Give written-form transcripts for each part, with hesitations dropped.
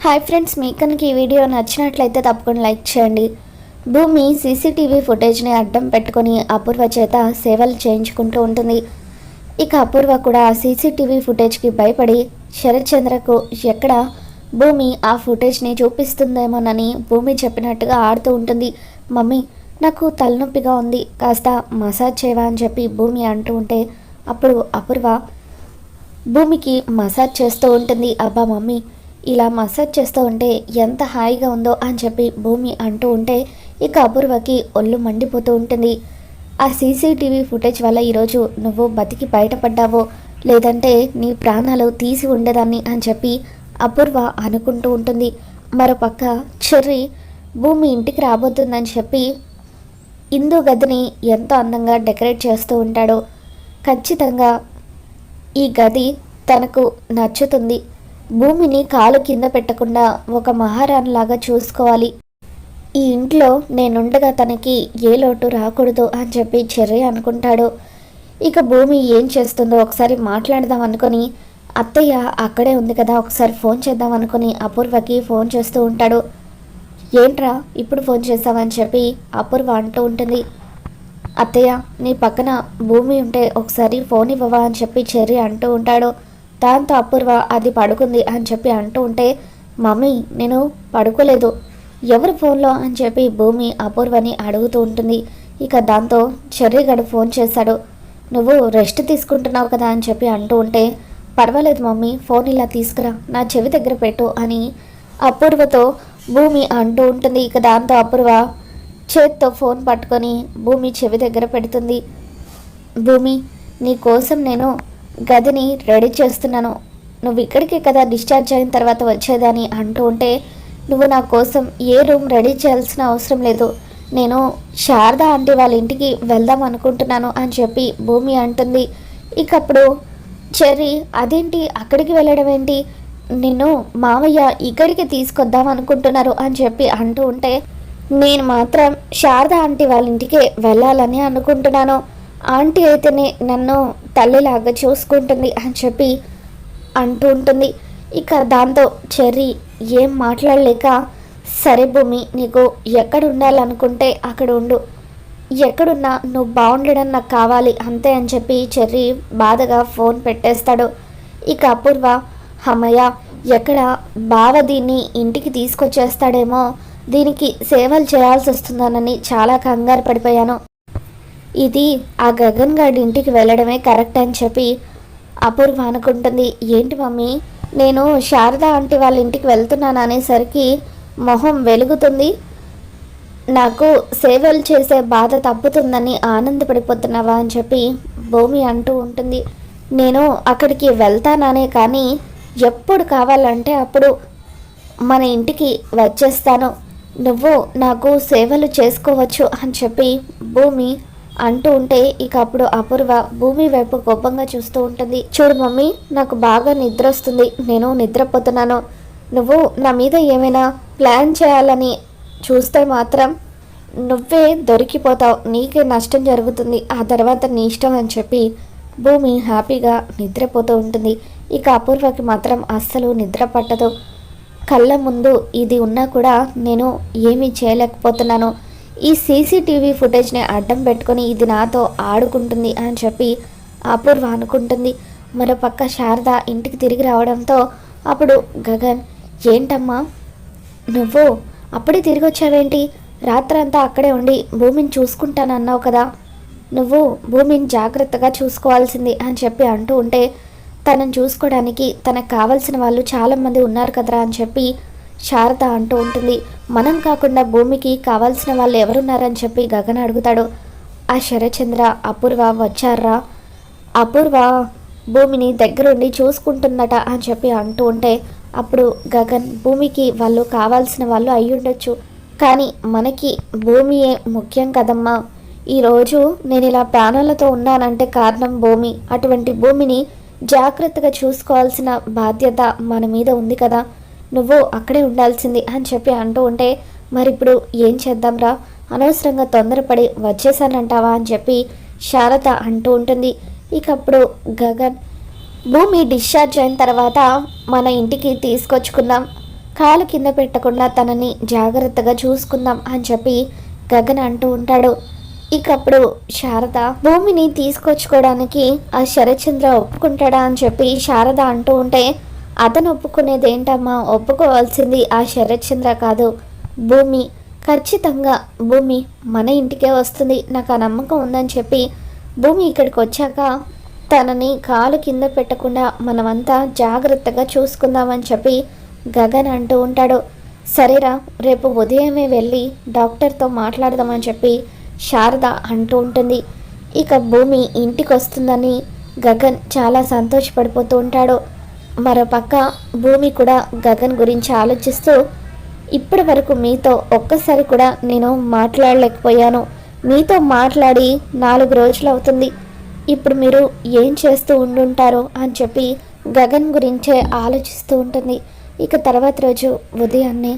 Hi friends, మీకు కనుక ఈ వీడియో నచ్చినట్లయితే తప్పకుండా లైక్ చేయండి. భూమి సీసీటీవీ ఫుటేజ్ని అడ్డం పెట్టుకొని అపూర్వ చేత సేవలు చేయించుకుంటూ ఉంటుంది. ఇక అపూర్వ కూడా సీసీటీవీ ఫుటేజ్కి భయపడి శరత్చంద్రకు ఎక్కడ భూమి ఆ ఫుటేజ్ని చూపిస్తుందేమోనని భూమి చెప్పినట్టుగా ఆడుతూ ఉంటుంది. మమ్మీ, నాకు తలనొప్పిగా ఉంది, కాస్త మసాజ్ చేయవా అని చెప్పి భూమి అంటూ ఉంటే అప్పుడు అపూర్వ భూమికి మసాజ్ చేస్తూ ఉంటుంది. అబ్బా మమ్మీ, ఇలా మసాజ్ చేస్తూ ఉంటే ఎంత హాయిగా ఉందో అని చెప్పి భూమి అంటూ ఉంటే ఇక అపూర్వకి ఒళ్ళు మండిపోతూ ఉంటుంది. ఆ సీసీటీవీ ఫుటేజ్ వల్ల ఈరోజు నువ్వు బతికి బయటపడ్డావో, లేదంటే నీ ప్రాణాలు తీసి ఉండేదాన్ని అని చెప్పి అపూర్వ అనుకుంటూ ఉంటుంది. మరోపక్క చెర్రీ భూమి ఇంటికి రాబోతుందని చెప్పి ఇందు గదిని ఎంతో అందంగా డెకరేట్ చేస్తూ ఉంటాడు. ఖచ్చితంగా ఈ గది తనకు నచ్చుతుంది. భూమిని కాలు కింద పెట్టకుండా ఒక మహారాణిలాగా చూసుకోవాలి. ఈ ఇంట్లో నేనుండగా తనకి ఏ లోటు రాకూడదు అని చెప్పి చెర్రీ అనుకుంటాడు. ఇక భూమి ఏం చేస్తుందో ఒకసారి మాట్లాడదాం అనుకొని అత్తయ్య అక్కడే ఉంది కదా, ఒకసారి ఫోన్ చేద్దాం అనుకుని అపూర్వకి ఫోన్ చేస్తూ ఉంటాడు. ఏంట్రా ఇప్పుడు ఫోన్ చేస్తావని చెప్పి అపూర్వ అంటూ ఉంటుంది. అత్తయ్య, నీ పక్కన భూమి ఉంటే ఒకసారి ఫోన్ ఇవ్వవా అని చెప్పి చెర్రీ అంటూ ఉంటాడు. దాంతో అపూర్వ అది పడుకుంది అని చెప్పి అంటూ ఉంటే మమ్మీ, నేను పడుకోలేదు, ఎవరు ఫోన్లో అని చెప్పి భూమి అపూర్వని అడుగుతూ ఉంటుంది. ఇక దాంతో చెర్రీ గడు ఫోన్ చేశాడు. నువ్వు రెస్ట్ తీసుకుంటున్నావు కదా అని చెప్పి అంటూ ఉంటే పర్వాలేదు మమ్మీ, ఫోన్ ఇలా తీసుకురా, నా చెవి దగ్గర పెట్టు అని అపూర్వతో భూమి అంటూ ఉంటుంది. ఇక దాంతో అపూర్వ చేత్తో ఫోన్ పట్టుకొని భూమి చెవి దగ్గర పెడుతుంది. భూమి, నీ కోసం నేను గదిని రెడీ చేస్తున్నాను, నువ్వు ఇక్కడికి కదా డిశ్చార్జ్ అయిన తర్వాత వచ్చేదని అంటూ ఉంటే నువ్వు నా కోసం ఏ రూమ్ రెడీ చేయాల్సిన అవసరం లేదు, నేను శారదా ఆంటీ వాళ్ళ ఇంటికి వెళ్దాం అనుకుంటున్నాను అని చెప్పి భూమి అంటుంది. ఇక అప్పుడు చెర్రీ అదేంటి, అక్కడికి వెళ్ళడం ఏంటి, నిన్ను మావయ్య ఇక్కడికి తీసుకొద్దాం అనుకుంటున్నారు అని చెప్పి అంటూ ఉంటే నేను మాత్రం శారదా ఆంటీ వాళ్ళ ఇంటికి వెళ్ళాలని అనుకుంటున్నాను, ఆంటీ అయితేనే నన్ను తల్లిలాగా చూసుకుంటుంది అని చెప్పి అంటూ ఉంటుంది. ఇక దాంతో చెర్రీ ఏం మాట్లాడలేక సరే భూమి, నీకు ఎక్కడ ఉండాలనుకుంటే అక్కడ ఉండు, ఎక్కడున్నా నువ్వు బాగుండడం నాకు కావాలి అంతే అని చెప్పి చెర్రీ బాధగా ఫోన్ పెట్టేస్తాడు. ఇక అపూర్వ అమ్మయ్య, ఎక్కడ బావ దీన్ని ఇంటికి తీసుకొచ్చేస్తాడేమో, దీనికి సేవలు చేయాల్సి వస్తుందనని చాలా కంగారు పడిపోయాను, ఇది ఆ గగన్ గారి ఇంటికి వెళ్ళడమే కరెక్ట్ అని చెప్పి అపూర్వ అనుకుంటుంది. ఏంటి మమ్మీ, నేను శారదా ఆంటీ వాళ్ళ ఇంటికి వెళ్తున్నాను అనేసరికి మొహం వెలుగుతుంది, నాకు సేవలు చేసే బాధ తప్పుతుందని ఆనందపడిపోతున్నావా అని చెప్పి భూమి అంటూ ఉంటుంది. నేను అక్కడికి వెళ్తాననే కానీ ఎప్పుడు కావాలంటే అప్పుడు మన ఇంటికి వచ్చేస్తాను, నువ్వు నాకు సేవలు చేసుకోవచ్చు అని చెప్పి భూమి అంటూ ఉంటే ఇక అప్పుడు అపూర్వ భూమి వైపు కోపంగా చూస్తూ ఉంటుంది. చూడు మమ్మీ, నాకు బాగా నిద్ర వస్తుంది, నేను నిద్రపోతున్నాను, నువ్వు నా మీద ఏమైనా ప్లాన్ చేయాలని చూస్తే మాత్రం నువ్వే దొరికిపోతావు, నీకే నష్టం జరుగుతుంది, ఆ తర్వాత నీ ఇష్టం అని చెప్పి భూమి హ్యాపీగా నిద్రపోతూ ఉంటుంది. ఇక అపూర్వకి మాత్రం అస్సలు నిద్ర పట్టదు. కళ్ళ ముందు ఇది ఉన్నా కూడా నేను ఏమీ చేయలేకపోతున్నాను, ఈ సీసీటీవీ ఫుటేజ్ని అడ్డం పెట్టుకొని ఇది నాతో ఆడుకుంటుంది అని చెప్పి అపూర్వ అనుకుంటుంది. మరోపక్క శారద ఇంటికి తిరిగి రావడంతో అప్పుడు గగన్, ఏంటమ్మా నువ్వు అప్పుడే తిరిగి వచ్చావేంటి, రాత్రంతా అక్కడే ఉండి భూమిని చూసుకుంటానన్నావు కదా, నువ్వు భూమిని జాగ్రత్తగా చూసుకోవాల్సింది అని చెప్పి అంటూ ఉంటే తనను చూసుకోవడానికి తనకు కావాల్సిన వాళ్ళు చాలామంది ఉన్నారు కదరా అని చెప్పి శారద అంటూ ఉంటుంది. మనం కాకుండా భూమికి కావాల్సిన వాళ్ళు ఎవరున్నారని చెప్పి గగన్ అడుగుతాడు. ఆ శరచంద్ర అపూర్వ వచ్చారా, అపూర్వ భూమిని దగ్గరుండి చూసుకుంటుందట అని చెప్పి అంటూ ఉంటే అప్పుడు గగన్, భూమికి వాళ్ళు కావాల్సిన వాళ్ళు అయ్యుండొచ్చు, కానీ మనకి భూమియే ముఖ్యం కదమ్మా, ఈరోజు నేను ఇలా ప్రాణాలతో ఉన్నానంటే కారణం భూమి, అటువంటి భూమిని జాగ్రత్తగా చూసుకోవాల్సిన బాధ్యత మన మీద ఉంది కదా, నువ్వు అక్కడే ఉండాల్సింది అని చెప్పి అంటూ ఉంటే మరి ఇప్పుడు ఏం చేద్దాంరా, అనవసరంగా తొందరపడి వచ్చేసానంటావా అని చెప్పి శారద అంటూ ఉంటుంది. ఇక అప్పుడు గగన్, భూమి డిశ్చార్జ్ అయిన తర్వాత మన ఇంటికి తీసుకొచ్చుకుందాం, కాలు కింద పెట్టకుండా తనని జాగ్రత్తగా చూసుకుందాం అని చెప్పి గగన్ అంటూ ఉంటాడు. ఇకప్పుడు శారద భూమిని తీసుకొచ్చుకోవడానికి ఆ శరత్చంద్ర ఒప్పుకుంటాడా అని చెప్పి శారద అంటూ ఉంటే, అతను ఒప్పుకునేదేంటమ్మా, ఒప్పుకోవాల్సింది ఆ శరత్చంద్ర కాదు భూమి. ఖచ్చితంగా భూమి మన ఇంటికే వస్తుంది, నాకు ఆ నమ్మకం ఉందని చెప్పి భూమి ఇక్కడికి వచ్చాక తనని కాలు కింద పెట్టకుండా మనమంతా జాగ్రత్తగా చూసుకుందామని చెప్పి గగన్ అంటూ ఉంటాడు. సరేరా, రేపు ఉదయమే వెళ్ళి డాక్టర్తో మాట్లాడదామని చెప్పి శారద అంటూ ఉంటుంది. ఇక భూమి ఇంటికి వస్తుందని గగన్ చాలా సంతోషపడిపోతూ ఉంటాడు. మరోపక్క భూమి కూడా గగన్ గురించి ఆలోచిస్తూ, ఇప్పటి వరకు మీతో ఒక్కసారి కూడా నేను మాట్లాడలేకపోయాను, మీతో మాట్లాడి 4 రోజులు అవుతుంది, ఇప్పుడు మీరు ఏం చేస్తూ ఉండుంటారో అని చెప్పి గగన్ గురించే ఆలోచిస్తూ ఉంటుంది. ఇక తర్వాత రోజు ఉదయాన్నే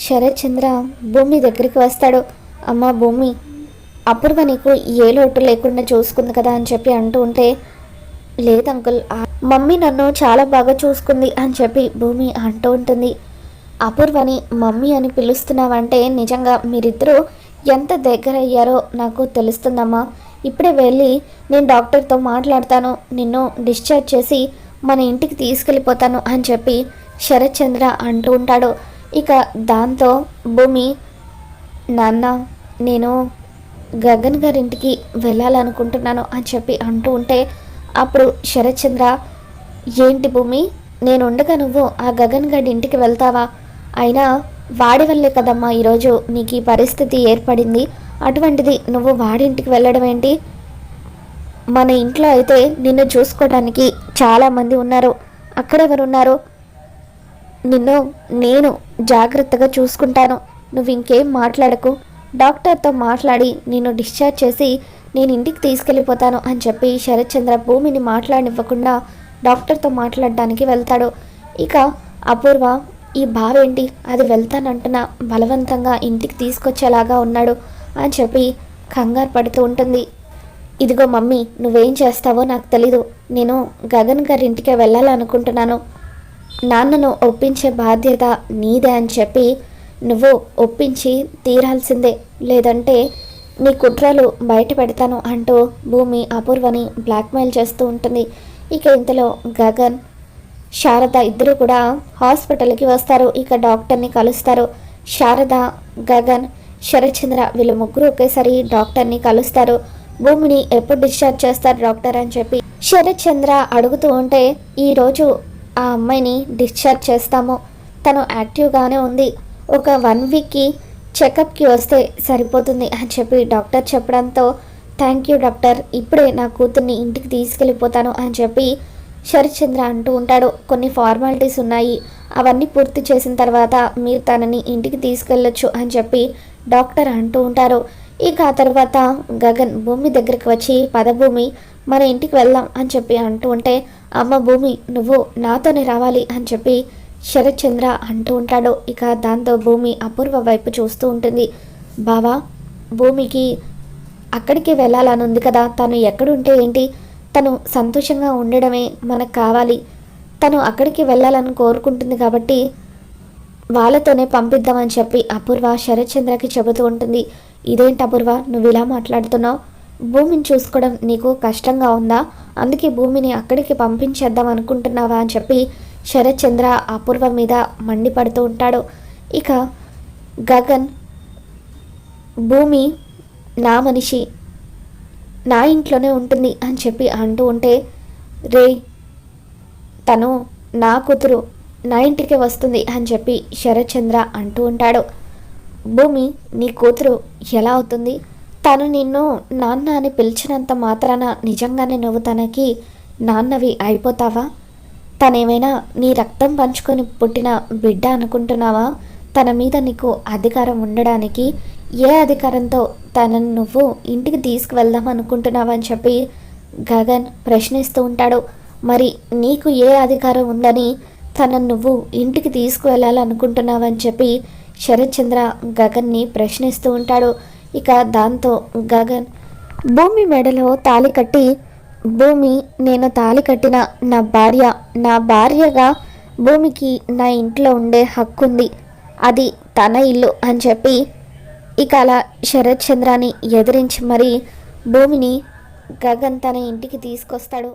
శరత్చంద్ర భూమి దగ్గరికి వస్తాడు. అమ్మ భూమి, అపూర్వ నీకు ఏ లోటు లేకుండా చూసుకుంది కదా అని చెప్పి అంటూ ఉంటే, లేదు అంకుల్, మమ్మీ నన్ను చాలా బాగా చూసుకుంది అని చెప్పి భూమి అంటూ ఉంటుంది. అపూర్వని మమ్మీ అని పిలుస్తున్నావంటే నిజంగా మీరిద్దరూ ఎంత దగ్గర అయ్యారో నాకు తెలుస్తుందమ్మా. ఇప్పుడే వెళ్ళి నేను డాక్టర్తో మాట్లాడతాను, నిన్ను డిశ్చార్జ్ చేసి మన ఇంటికి తీసుకెళ్ళిపోతాను అని చెప్పి శరత్చంద్ర అంటూ ఉంటాడు. ఇక దాంతో భూమి, నాన్న నేను గగన్ గారింటికి వెళ్ళాలనుకుంటున్నాను అని చెప్పి అంటూ ఉంటే, అప్పుడు శరత్చంద్ర, ఏంటి భూమి, నేను ఉండగా నువ్వు ఆ గగన్ గారి ఇంటికి వెళ్తావా? అయినా వాడి వల్లే కదమ్మా ఈరోజు నీకు ఈ పరిస్థితి ఏర్పడింది, అటువంటిది నువ్వు వాడింటికి వెళ్ళడం ఏంటి? మన ఇంట్లో అయితే నిన్ను చూసుకోవడానికి చాలామంది ఉన్నారు, అక్కడెవరున్నారు? నిన్ను నేను జాగ్రత్తగా చూసుకుంటాను, నువ్వు ఇంకేం మాట్లాడకు, డాక్టర్తో మాట్లాడి నిన్ను డిశ్చార్జ్ చేసి నేను ఇంటికి తీసుకెళ్ళిపోతాను అని చెప్పి శరత్చంద్ర భూమిని మాట్లాడనివ్వకుండా డాక్టర్తో మాట్లాడడానికి వెళ్తాడు. ఇక అపూర్వ, ఈ బావేంటి, అది వెళ్తానంటున్నా బలవంతంగా ఇంటికి తీసుకొచ్చేలాగా ఉన్నాడు అని చెప్పి కంగారు పడుతూ ఉంటుంది. ఇదిగో మమ్మీ, నువ్వేం చేస్తావో నాకు తెలీదు, నేను గగన్ గారి ఇంటికే వెళ్ళాలనుకుంటున్నాను, నాన్నను ఒప్పించే బాధ్యత నీదే అని చెప్పి నువ్వు ఒప్పించి తీరాల్సిందే, లేదంటే నీ కుట్రలు బయట పెడతాను అంటూ భూమి అపూర్వని బ్లాక్మెయిల్ చేస్తూ ఉంటుంది. ఇక ఇంతలో గగన్ శారద ఇద్దరు కూడా హాస్పిటల్కి వస్తారు. ఇక డాక్టర్ని కలుస్తారు. శారద, గగన్, శరత్చంద్ర వీళ్ళు ముగ్గురు ఒకేసారి డాక్టర్ని కలుస్తారు. భూమిని ఎప్పుడు డిశ్చార్జ్ చేస్తారు డాక్టర్ అని చెప్పి శరత్చంద్ర అడుగుతూ ఉంటే, ఈరోజు ఆ అమ్మాయిని డిశ్చార్జ్ చేస్తాము, తను యాక్టివ్గానే ఉంది, ఒక 1 వీక్కి చెకప్కి వస్తే సరిపోతుంది అని చెప్పి డాక్టర్ చెప్పడంతో, థ్యాంక్ యూ డాక్టర్, ఇప్పుడే నా కూతుర్ని ఇంటికి తీసుకెళ్ళిపోతాను అని చెప్పి శరత్చంద్ర అంటూ ఉంటాడు. కొన్ని ఫార్మాలిటీస్ ఉన్నాయి, అవన్నీ పూర్తి చేసిన తర్వాత మీరు తనని ఇంటికి తీసుకెళ్ళొచ్చు అని చెప్పి డాక్టర్ అంటూ ఉంటారు. ఇక ఆ తర్వాత గగన్ భూమి దగ్గరికి వచ్చి, పద భూమి మన ఇంటికి వెళ్దాం అని చెప్పి అంటూ ఉంటే, అమ్మ భూమి నువ్వు నాతోనే రావాలి అని చెప్పి శరత్చంద్ర అంటూ ఉంటాడు. ఇక దాంతో భూమి అపూర్వ వైపు చూస్తూ ఉంటుంది. బావా, భూమికి అక్కడికి వెళ్ళాలని ఉంది కదా, తను ఎక్కడుంటే ఏంటి, తను సంతోషంగా ఉండడమే మనకు కావాలి, తను అక్కడికి వెళ్ళాలని కోరుకుంటుంది కాబట్టి వాళ్ళతోనే పంపిద్దామని చెప్పి అపూర్వ శరత్చంద్రకి చెబుతూ ఉంటుంది. ఇదేంటి అపూర్వ, నువ్వు ఇలా మాట్లాడుతున్నావు, భూమిని చూసుకోవడం నీకు కష్టంగా ఉందా, అందుకే భూమిని అక్కడికి పంపించేద్దాం అనుకుంటున్నావా అని చెప్పి శరత్చంద్ర అపూర్వ మీద మండిపడుతూ ఉంటాడు. ఇక గగన్, భూమి నా మనిషి, నా ఇంట్లోనే ఉంటుంది అని చెప్పి అంటూ ఉంటే, రే తను నా కూతురు, నా ఇంటికి వస్తుంది అని చెప్పి శరత్చంద్ర అంటూ ఉంటాడు. భూమి నీ కూతురు ఎలా అవుతుంది, తను నిన్ను నాన్న అని పిలిచినంత మాత్రాన నిజంగానే నువ్వు తనకి నాన్నవి అయిపోతావా? తనేమైనా నీ రక్తం పంచుకొని పుట్టిన బిడ్డ అనుకుంటున్నావా? తన మీద నీకు అధికారం ఉండడానికి ఏ అధికారంతో తనను నువ్వు ఇంటికి తీసుకువెళ్దాం అనుకుంటున్నావని చెప్పి గగన్ ప్రశ్నిస్తూ ఉంటాడు. మరి నీకు ఏ అధికారం ఉందని తనను నువ్వు ఇంటికి తీసుకువెళ్ళాలనుకుంటున్నావని చెప్పి శరత్చంద్ర గగన్ని ప్రశ్నిస్తూ ఉంటాడు. ఇక దాంతో గగన్ భూమి మెడలో తాళి కట్టి, భూమి నేను తాళి కట్టిన నా భార్యగా భూమికి నా ఇంట్లో ఉండే హక్కు ఉంది, అది తన ఇల్లు అని చెప్పి ఇక అలా శరత్ చంద్రాని ఎదిరించి మరీ భూమిని గగన్ తన ఇంటికి తీసుకొస్తాడు.